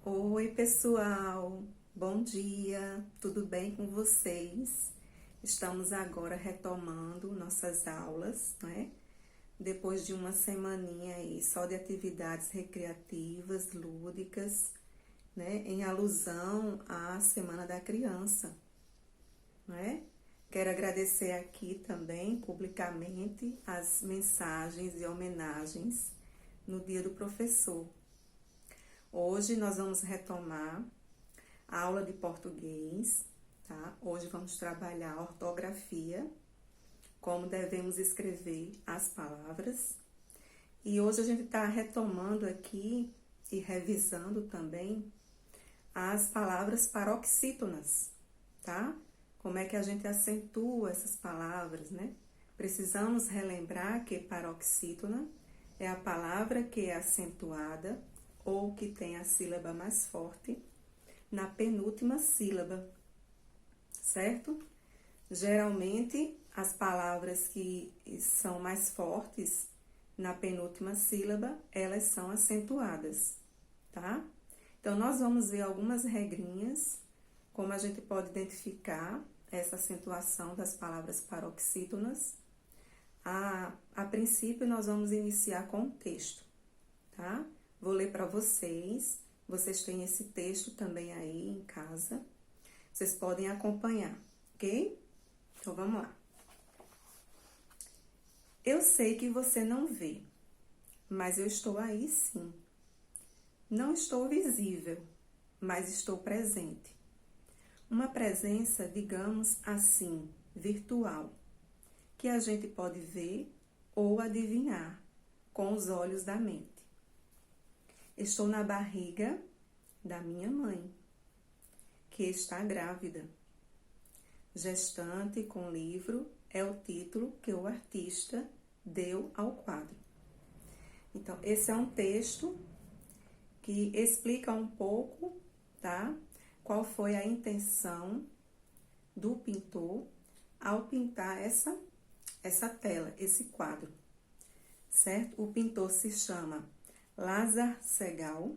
Oi, pessoal, bom dia, tudo bem com vocês? Estamos agora retomando nossas aulas, né? Depois de uma semaninha aí só de atividades recreativas, lúdicas, né? Em alusão à Semana da Criança, né? Quero agradecer aqui também publicamente as mensagens e homenagens no Dia do Professor. Hoje nós vamos retomar a aula de português, tá? Hoje vamos trabalhar a ortografia, como devemos escrever as palavras. E hoje a gente está retomando aqui e revisando também as palavras paroxítonas, tá? Como é que a gente acentua essas palavras, né? Precisamos relembrar que paroxítona é a palavra que é acentuada ou que tem a sílaba mais forte na penúltima sílaba, certo? Geralmente, as palavras que são mais fortes na penúltima sílaba, elas são acentuadas, tá? Então, nós vamos ver algumas regrinhas, como a gente pode identificar essa acentuação das palavras paroxítonas. A princípio, nós vamos iniciar com o texto, tá? Vou ler para vocês. Vocês têm esse texto também aí em casa. Vocês podem acompanhar, ok? Então, vamos lá. Eu sei que você não vê, mas eu estou aí sim. Não estou visível, mas estou presente. Uma presença, digamos assim, virtual, que a gente pode ver ou adivinhar com os olhos da mente. Estou na barriga da minha mãe, que está grávida. Gestante com livro é o título que o artista deu ao quadro. Então, esse é um texto que explica um pouco, tá? Qual foi a intenção do pintor ao pintar essa tela, esse quadro, certo? O pintor se chama Lázaro Segall,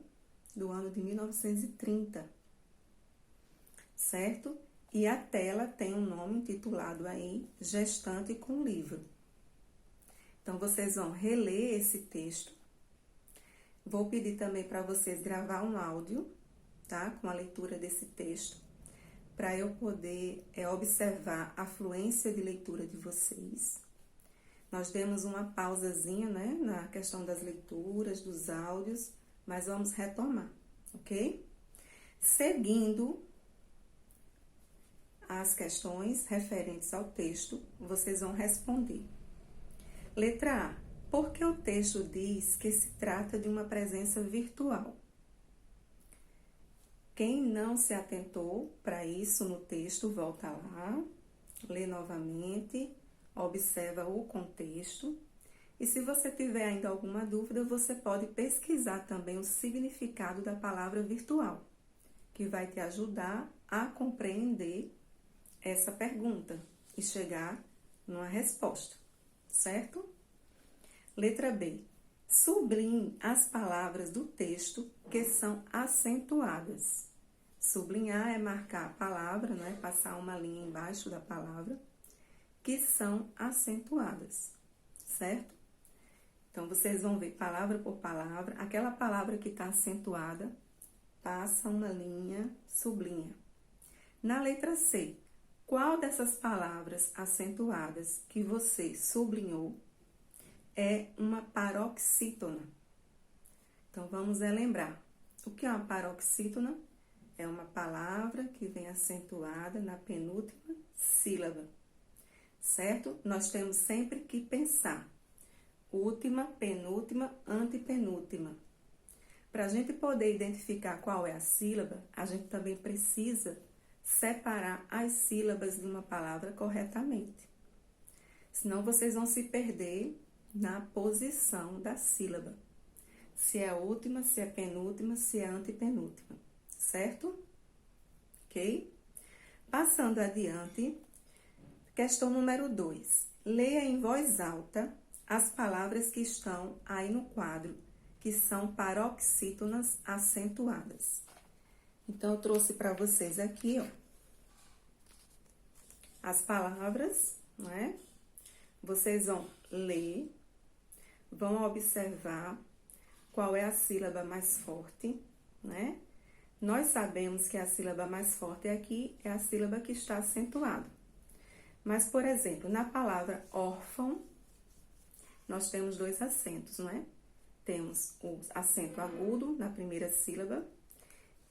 do ano de 1930, certo? E a tela tem um nome intitulado aí, Gestante com Livro. Então, vocês vão reler esse texto. Vou pedir também para vocês gravar um áudio, tá? Com a leitura desse texto, para eu poder observar a fluência de leitura de vocês. Nós demos uma pausazinha, né? Na questão das leituras, dos áudios, mas vamos retomar, ok? Seguindo as questões referentes ao texto, vocês vão responder. Letra A. Por que o texto diz que se trata de uma presença virtual? Quem não se atentou para isso no texto, volta lá, lê novamente, observa o contexto. E se você tiver ainda alguma dúvida, você pode pesquisar também o significado da palavra virtual, que vai te ajudar a compreender essa pergunta e chegar numa resposta, certo? Letra B. Sublinhe as palavras do texto que são acentuadas. Sublinhar é marcar a palavra, não é? Passar uma linha embaixo da palavra, que são acentuadas, certo? Então, vocês vão ver palavra por palavra. Aquela palavra que está acentuada, passa uma linha, sublinha. Na letra C, qual dessas palavras acentuadas que você sublinhou é uma paroxítona? Então, vamos lembrar. O que é uma paroxítona? É uma palavra que vem acentuada na penúltima sílaba, certo? Nós temos sempre que pensar última, penúltima, antepenúltima. Para a gente poder identificar qual é a sílaba, a gente também precisa separar as sílabas de uma palavra corretamente. Senão, vocês vão se perder na posição da sílaba. Se é a última, se é penúltima, se é antepenúltima, certo? Ok? Passando adiante, questão número 2. Leia em voz alta as palavras que estão aí no quadro, que são paroxítonas acentuadas. Então, eu trouxe para vocês aqui, ó, as palavras, não é? Vocês vão ler, vão observar qual é a sílaba mais forte, né? Nós sabemos que a sílaba mais forte aqui é a sílaba que está acentuada. Mas, por exemplo, na palavra órfão, nós temos dois acentos, não é? Temos o acento agudo na primeira sílaba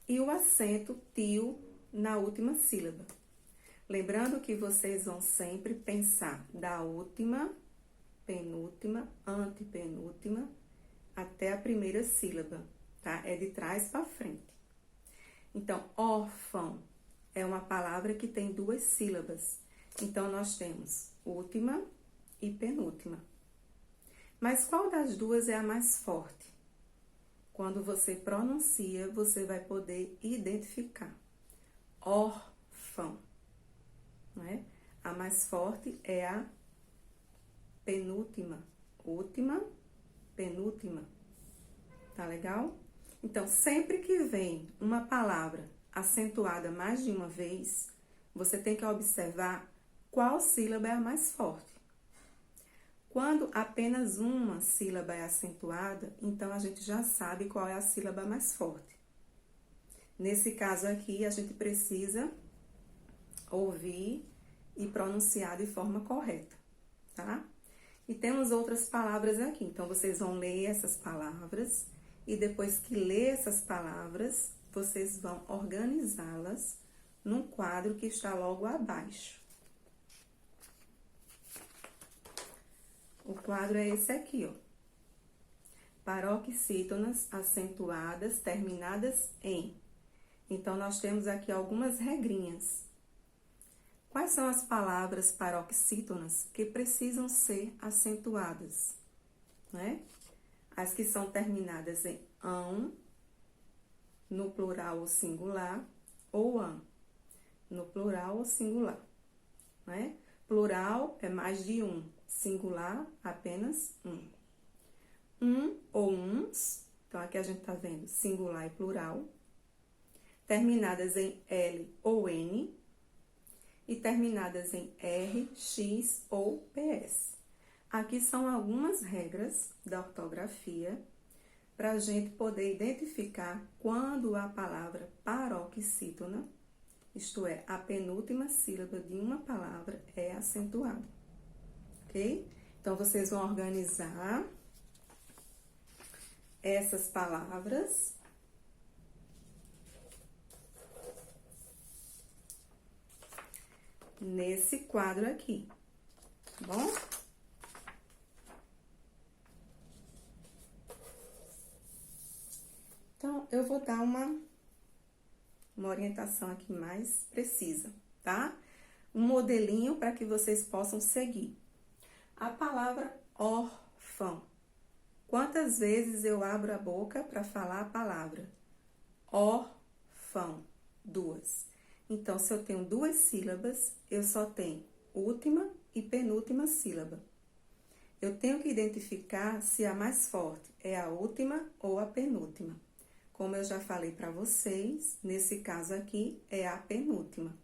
e o acento tio na última sílaba. Lembrando que vocês vão sempre pensar da última, penúltima, antepenúltima, até a primeira sílaba, tá? É de trás para frente. Então, órfão é uma palavra que tem duas sílabas. Então, nós temos última e penúltima. Mas qual das duas é a mais forte? Quando você pronuncia, você vai poder identificar. Órfão, não é? A mais forte é a penúltima. Última, penúltima. Tá legal? Então, sempre que vem uma palavra acentuada mais de uma vez, você tem que observar qual sílaba é a mais forte. Quando apenas uma sílaba é acentuada, então a gente já sabe qual é a sílaba mais forte. Nesse caso aqui, a gente precisa ouvir e pronunciar de forma correta, tá? E temos outras palavras aqui, então vocês vão ler essas palavras e depois que ler essas palavras, vocês vão organizá-las num quadro que está logo abaixo. O quadro é esse aqui, ó. Paroxítonas acentuadas terminadas em. Então, nós temos aqui algumas regrinhas. Quais são as palavras paroxítonas que precisam ser acentuadas, né? As que são terminadas em ão, no plural ou singular, ou an, no plural ou singular, né? Plural é mais de um, singular apenas um. Um ou uns, então aqui a gente tá vendo singular e plural, terminadas em L ou N, e terminadas em R, X ou PS. Aqui são algumas regras da ortografia para a gente poder identificar quando a palavra paroxítona, isto é, a penúltima sílaba de uma palavra, é acentuada, ok? Então, vocês vão organizar essas palavras nesse quadro aqui, tá bom? Então, eu vou dar uma orientação aqui mais precisa, tá? Um modelinho para que vocês possam seguir. A palavra órfão. Quantas vezes eu abro a boca para falar a palavra? Órfão. Duas. Então, se eu tenho duas sílabas, eu só tenho última e penúltima sílaba. Eu tenho que identificar se a mais forte é a última ou a penúltima. Como eu já falei para vocês, nesse caso aqui é a penúltima.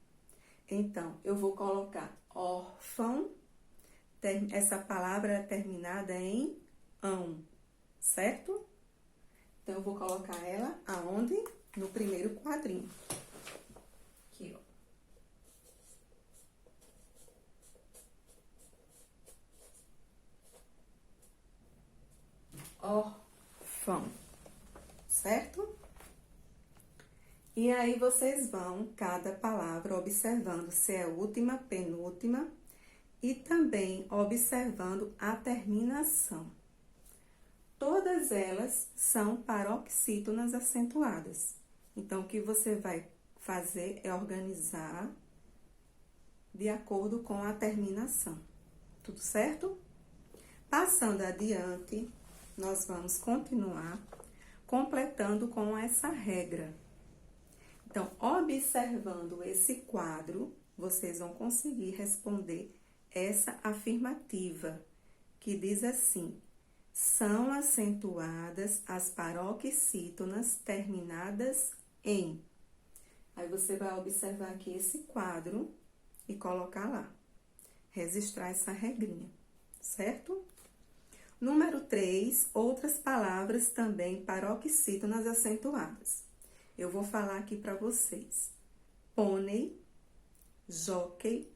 Então, eu vou colocar órfão, essa palavra é terminada em ão, certo? Então, eu vou colocar ela aonde? No primeiro quadrinho. Aqui, ó. Órfão. Certo? E aí, vocês vão, cada palavra, observando se é última, penúltima, e também observando a terminação. Todas elas são paroxítonas acentuadas. Então, o que você vai fazer é organizar de acordo com a terminação. Tudo certo? Passando adiante, nós vamos continuar completando com essa regra. Então, observando esse quadro, vocês vão conseguir responder essa afirmativa, que diz assim: são acentuadas as paroxítonas terminadas em. Aí você vai observar aqui esse quadro e colocar lá. Registrar essa regrinha, certo? Número 3, outras palavras também paroxítonas acentuadas. Eu vou falar aqui para vocês. Pônei, jóquei,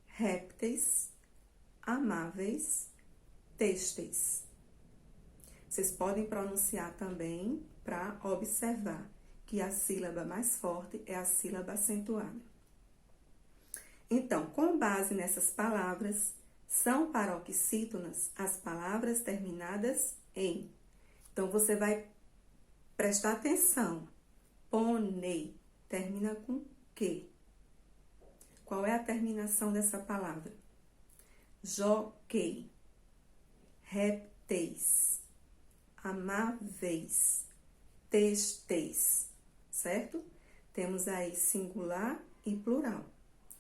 répteis, amáveis, têxteis. Vocês podem pronunciar também para observar que a sílaba mais forte é a sílaba acentuada. Então, com base nessas palavras, são paroxítonas as palavras terminadas em. Então, você vai prestar atenção. Pônei termina com que? Qual é a terminação dessa palavra? Joquei, répteis, amáveis, têxteis, certo? Temos aí singular e plural,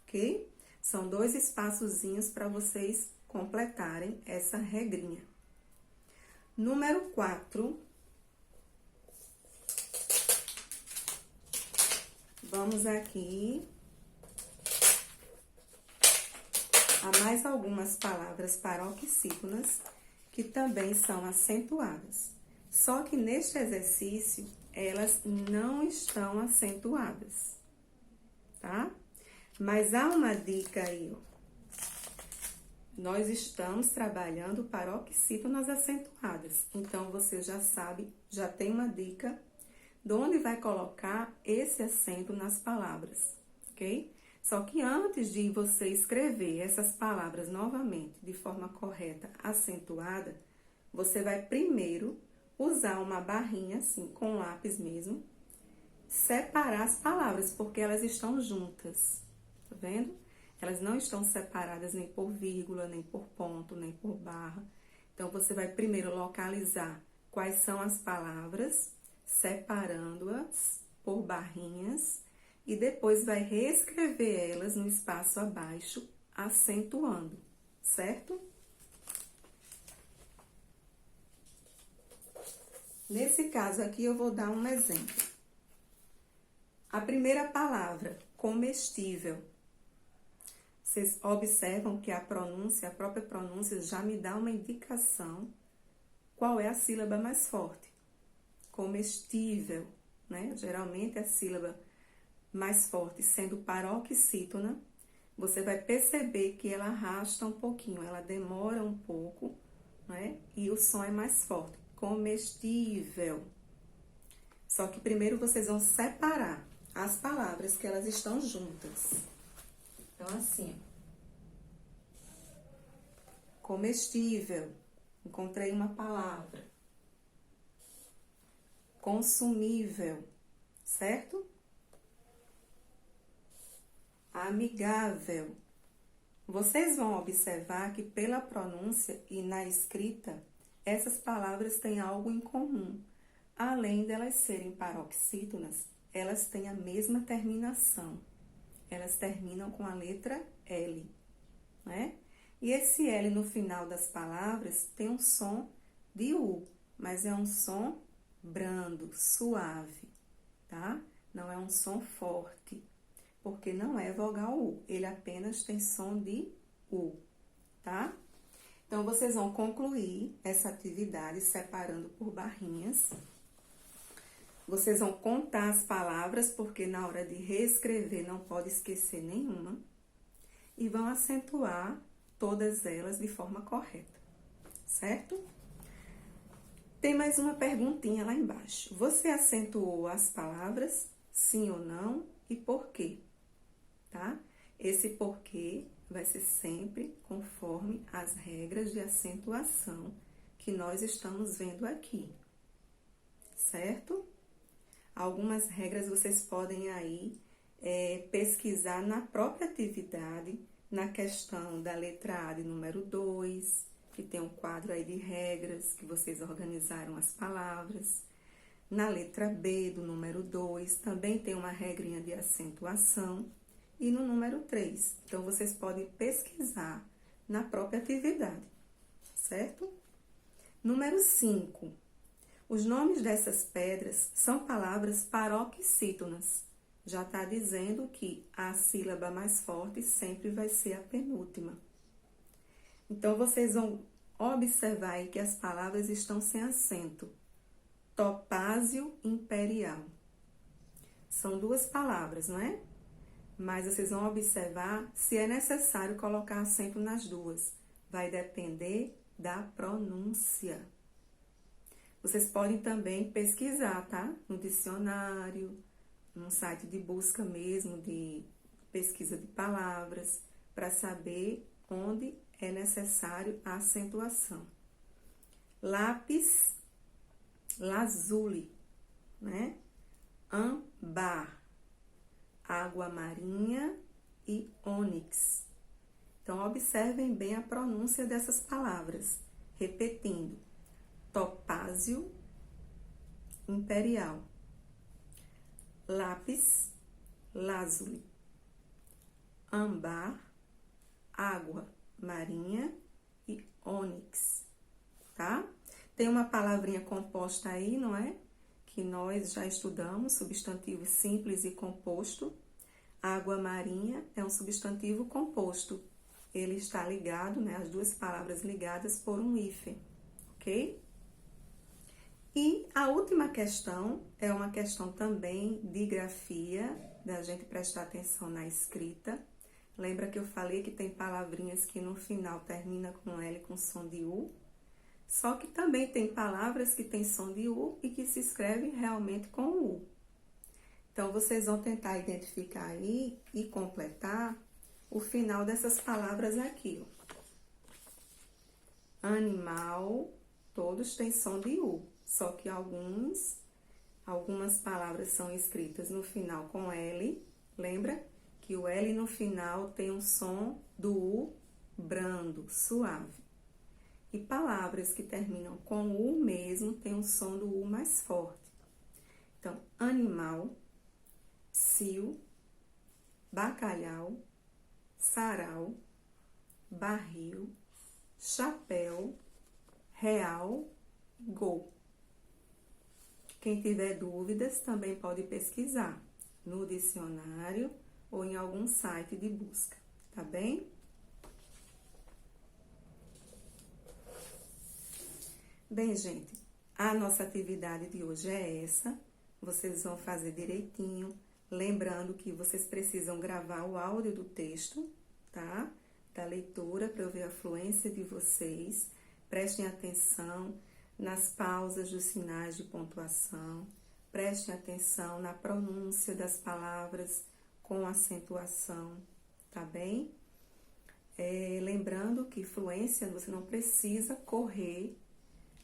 ok? São 2 espaçozinhos para vocês completarem essa regrinha. Número 4. Vamos aqui a mais algumas palavras paroxítonas que também são acentuadas. Só que neste exercício, elas não estão acentuadas, tá? Mas há uma dica aí, ó. Nós estamos trabalhando paroxítonas acentuadas. Então, você já sabe, já tem uma dica de onde vai colocar esse acento nas palavras, ok? Só que antes de você escrever essas palavras novamente de forma correta, acentuada, você vai primeiro usar uma barrinha, assim, com lápis mesmo, separar as palavras, porque elas estão juntas. Tá vendo? Elas não estão separadas nem por vírgula, nem por ponto, nem por barra. Então, você vai primeiro localizar quais são as palavras, separando-as por barrinhas, e depois vai reescrever elas no espaço abaixo, acentuando, certo? Nesse caso aqui, eu vou dar um exemplo. A primeira palavra, comestível. Vocês observam que a própria pronúncia já me dá uma indicação qual é a sílaba mais forte. Comestível, né? Geralmente a sílaba mais forte sendo paroxítona, você vai perceber que ela arrasta um pouquinho, ela demora um pouco, né? E o som é mais forte. Comestível. Só que primeiro vocês vão separar as palavras que elas estão juntas. Então, assim, comestível, encontrei uma palavra. Consumível, certo? Amigável. Vocês vão observar que pela pronúncia e na escrita, essas palavras têm algo em comum. Além delas serem paroxítonas, elas têm a mesma terminação. Elas terminam com a letra L, né? E esse L no final das palavras tem um som de U, mas é um som brando, suave, tá? Não é um som forte, porque não é vogal U, ele apenas tem som de U, tá? Então, vocês vão concluir essa atividade separando por barrinhas. Vocês vão contar as palavras, porque na hora de reescrever não pode esquecer nenhuma. E vão acentuar todas elas de forma correta, certo? Tem mais uma perguntinha lá embaixo. Você acentuou as palavras, sim ou não, e por quê? Tá? Esse porquê vai ser sempre conforme as regras de acentuação que nós estamos vendo aqui, certo? Algumas regras vocês podem aí pesquisar na própria atividade, na questão da letra A de número 2, que tem um quadro aí de regras, que vocês organizaram as palavras. Na letra B do número 2, também tem uma regrinha de acentuação. E no número 3, então, vocês podem pesquisar na própria atividade, certo? Número 5. Os nomes dessas pedras são palavras paroxítonas. Já está dizendo que a sílaba mais forte sempre vai ser a penúltima. Então, vocês vão observar aí que as palavras estão sem acento. Topázio imperial. São duas palavras, não é? Mas vocês vão observar se é necessário colocar acento nas duas. Vai depender da pronúncia. Vocês podem também pesquisar, tá? No dicionário, num site de busca mesmo, de pesquisa de palavras, para saber onde é necessário a acentuação. Lápis, lazuli, né? Âmbar, água marinha e ônix. Então, observem bem a pronúncia dessas palavras. Repetindo, topázio imperial, lápis lazuli, âmbar, água marinha e ônix, tá? Tem uma palavrinha composta aí, não é? Que nós já estudamos, substantivo simples e composto. Água marinha é um substantivo composto. Ele está ligado, né? As duas palavras ligadas por um hífen, ok? E a última questão é uma questão também de grafia, da gente prestar atenção na escrita. Lembra que eu falei que tem palavrinhas que no final termina com L com som de U? Só que também tem palavras que tem som de U e que se escrevem realmente com U. Então, vocês vão tentar identificar aí e completar o final dessas palavras aqui, ó. Animal, todos têm som de U, só que algumas palavras são escritas no final com L. Lembra que o L no final tem um som do U brando, suave. E palavras que terminam com U mesmo tem um som do U mais forte. Então, animal, cio, bacalhau, sarau, barril, chapéu, real, gol. Quem tiver dúvidas também pode pesquisar no dicionário ou em algum site de busca, tá bem? Bem, gente, a nossa atividade de hoje é essa. Vocês vão fazer direitinho, lembrando que vocês precisam gravar o áudio do texto, tá? Da leitura, para eu ver a fluência de vocês. Prestem atenção nas pausas dos sinais de pontuação. Prestem atenção na pronúncia das palavras com acentuação, tá bem? Lembrando que fluência, você não precisa correr,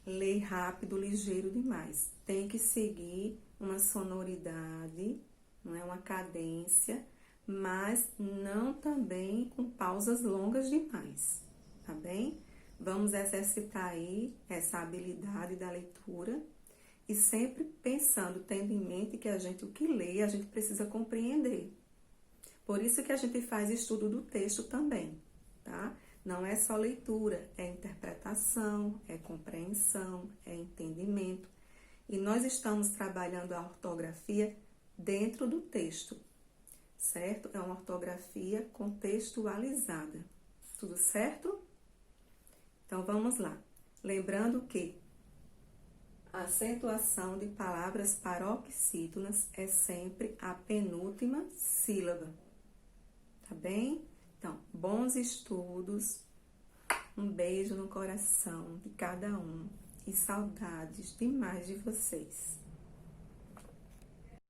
ler rápido, ligeiro demais. Tem que seguir uma sonoridade, não é uma cadência, mas não também com pausas longas demais, tá bem? Vamos exercitar aí essa habilidade da leitura e sempre pensando, tendo em mente que o que lê, a gente precisa compreender. Por isso que a gente faz estudo do texto também, tá? Não é só leitura, é interpretação, é compreensão, é entendimento. E nós estamos trabalhando a ortografia dentro do texto, certo? É uma ortografia contextualizada. Tudo certo? Então, vamos lá. Lembrando que a acentuação de palavras paroxítonas é sempre a penúltima sílaba, tá bem? Então, bons estudos, um beijo no coração de cada um e saudades demais de vocês.